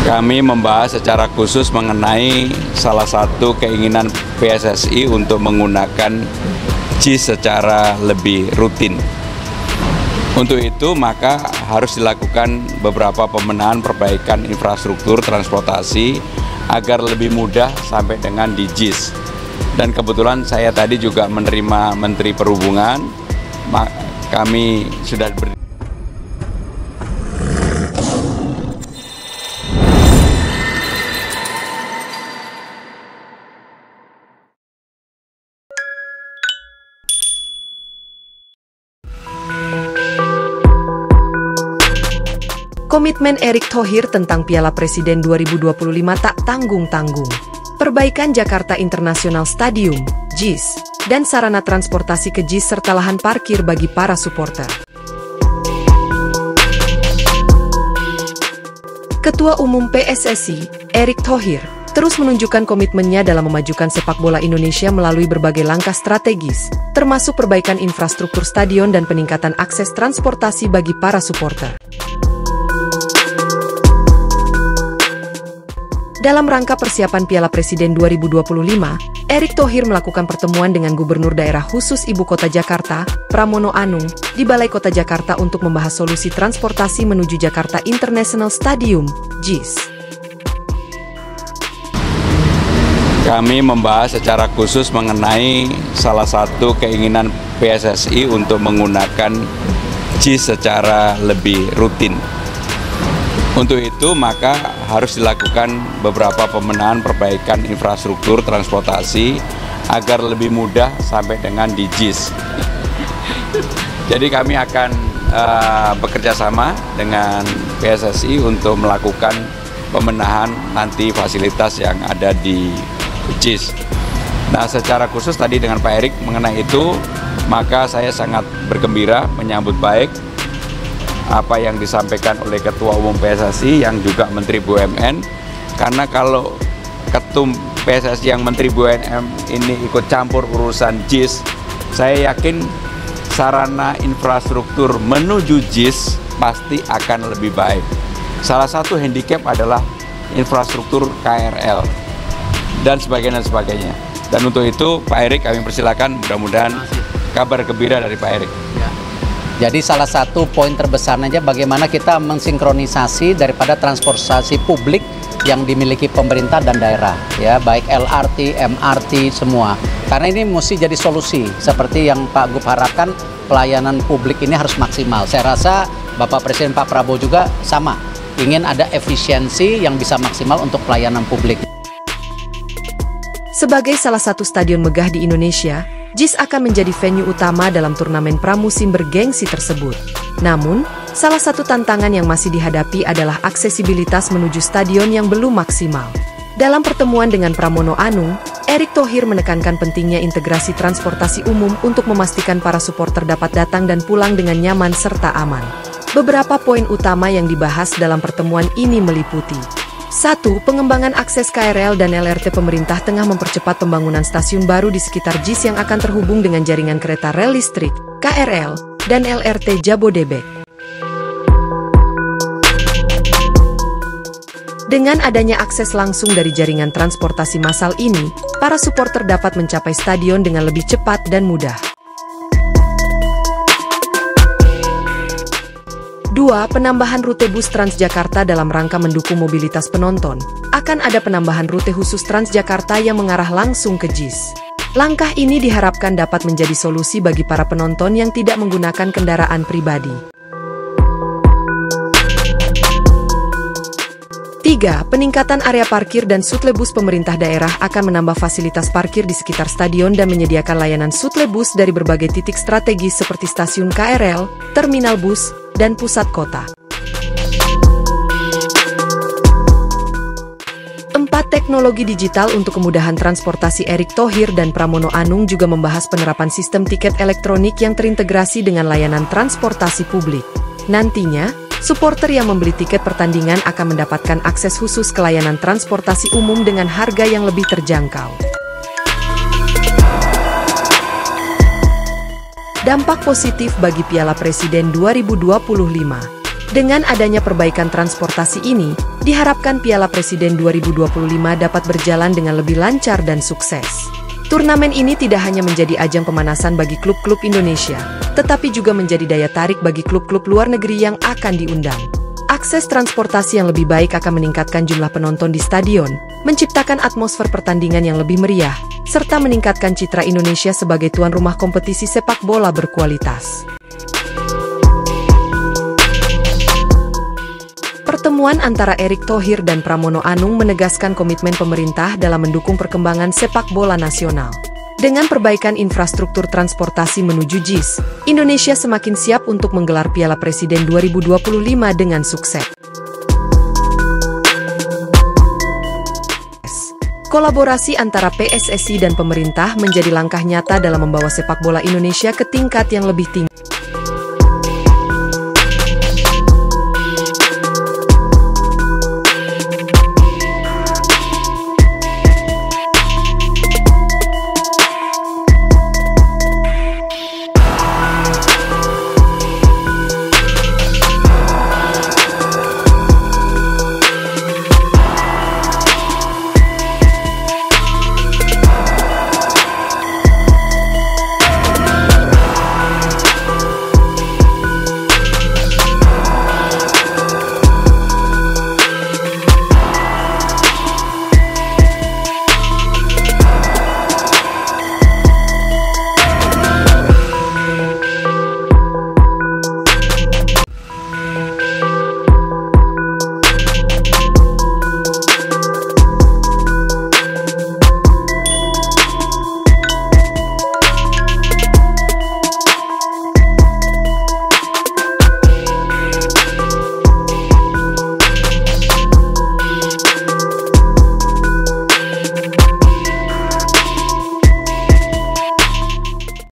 Kami membahas secara khusus mengenai salah satu keinginan PSSI untuk menggunakan JIS secara lebih rutin. Untuk itu maka harus dilakukan beberapa pembenahan perbaikan infrastruktur transportasi agar lebih mudah sampai dengan di JIS. Dan kebetulan saya tadi juga menerima Menteri Perhubungan, kami sudah Komitmen Erick Thohir tentang Piala Presiden 2025 tak tanggung-tanggung. Perbaikan Jakarta International Stadium, JIS, dan sarana transportasi ke JIS serta lahan parkir bagi para supporter. Ketua Umum PSSI, Erick Thohir, terus menunjukkan komitmennya dalam memajukan sepak bola Indonesia melalui berbagai langkah strategis, termasuk perbaikan infrastruktur stadion dan peningkatan akses transportasi bagi para supporter. Dalam rangka persiapan Piala Presiden 2025, Erick Thohir melakukan pertemuan dengan Gubernur Daerah Khusus Ibu Kota Jakarta, Pramono Anung, di Balai Kota Jakarta untuk membahas solusi transportasi menuju Jakarta International Stadium, JIS. Kami membahas secara khusus mengenai salah satu keinginan PSSI untuk menggunakan JIS secara lebih rutin. Untuk itu maka harus dilakukan beberapa pembenahan perbaikan infrastruktur transportasi agar lebih mudah sampai dengan di JIS. Jadi kami akan bekerja sama dengan PSSI untuk melakukan pembenahan nanti fasilitas yang ada di JIS. Nah, secara khusus tadi dengan Pak Erick mengenai itu, maka saya sangat bergembira menyambut baik apa yang disampaikan oleh Ketua Umum PSSI yang juga Menteri BUMN, karena kalau Ketum PSSI yang Menteri BUMN ini ikut campur urusan JIS, saya yakin sarana infrastruktur menuju JIS pasti akan lebih baik. Salah satu handicap adalah infrastruktur KRL dan sebagainya. Dan untuk itu Pak Erick kami persilakan, mudah-mudahan kabar gembira dari Pak Erick. Jadi salah satu poin terbesarnya bagaimana kita mensinkronisasi daripada transportasi publik yang dimiliki pemerintah dan daerah, ya, baik LRT, MRT, semua. Karena ini mesti jadi solusi, seperti yang Pak Gub harapkan, pelayanan publik ini harus maksimal. Saya rasa Bapak Presiden Pak Prabowo juga sama, ingin ada efisiensi yang bisa maksimal untuk pelayanan publik. Sebagai salah satu stadion megah di Indonesia, JIS akan menjadi venue utama dalam turnamen pramusim bergengsi tersebut. Namun, salah satu tantangan yang masih dihadapi adalah aksesibilitas menuju stadion yang belum maksimal. Dalam pertemuan dengan Pramono Anung, Erick Thohir menekankan pentingnya integrasi transportasi umum untuk memastikan para supporter dapat datang dan pulang dengan nyaman serta aman. Beberapa poin utama yang dibahas dalam pertemuan ini meliputi: 1. Pengembangan akses KRL dan LRT. Pemerintah tengah mempercepat pembangunan stasiun baru di sekitar JIS yang akan terhubung dengan jaringan kereta rel listrik, KRL, dan LRT Jabodebek. Dengan adanya akses langsung dari jaringan transportasi massal ini, para supporter dapat mencapai stadion dengan lebih cepat dan mudah. 2. Penambahan rute bus Transjakarta. Dalam rangka mendukung mobilitas penonton, akan ada penambahan rute khusus Transjakarta yang mengarah langsung ke JIS. Langkah ini diharapkan dapat menjadi solusi bagi para penonton yang tidak menggunakan kendaraan pribadi. 3. Peningkatan area parkir dan sutlebus. Pemerintah daerah akan menambah fasilitas parkir di sekitar stadion dan menyediakan layanan sutlebus dari berbagai titik strategis seperti stasiun KRL, terminal bus, dan pusat kota. 4. Teknologi digital untuk kemudahan transportasi. Erick Thohir dan Pramono Anung juga membahas penerapan sistem tiket elektronik yang terintegrasi dengan layanan transportasi publik. Nantinya, supporter yang membeli tiket pertandingan akan mendapatkan akses khusus ke layanan transportasi umum dengan harga yang lebih terjangkau. Dampak positif bagi Piala Presiden 2025. Dengan adanya perbaikan transportasi ini, diharapkan Piala Presiden 2025 dapat berjalan dengan lebih lancar dan sukses. Turnamen ini tidak hanya menjadi ajang pemanasan bagi klub-klub Indonesia, tetapi juga menjadi daya tarik bagi klub-klub luar negeri yang akan diundang. Akses transportasi yang lebih baik akan meningkatkan jumlah penonton di stadion, menciptakan atmosfer pertandingan yang lebih meriah, serta meningkatkan citra Indonesia sebagai tuan rumah kompetisi sepak bola berkualitas. Pertemuan antara Erick Thohir dan Pramono Anung menegaskan komitmen pemerintah dalam mendukung perkembangan sepak bola nasional. Dengan perbaikan infrastruktur transportasi menuju JIS, Indonesia semakin siap untuk menggelar Piala Presiden 2025 dengan sukses. Kolaborasi antara PSSI dan pemerintah menjadi langkah nyata dalam membawa sepak bola Indonesia ke tingkat yang lebih tinggi.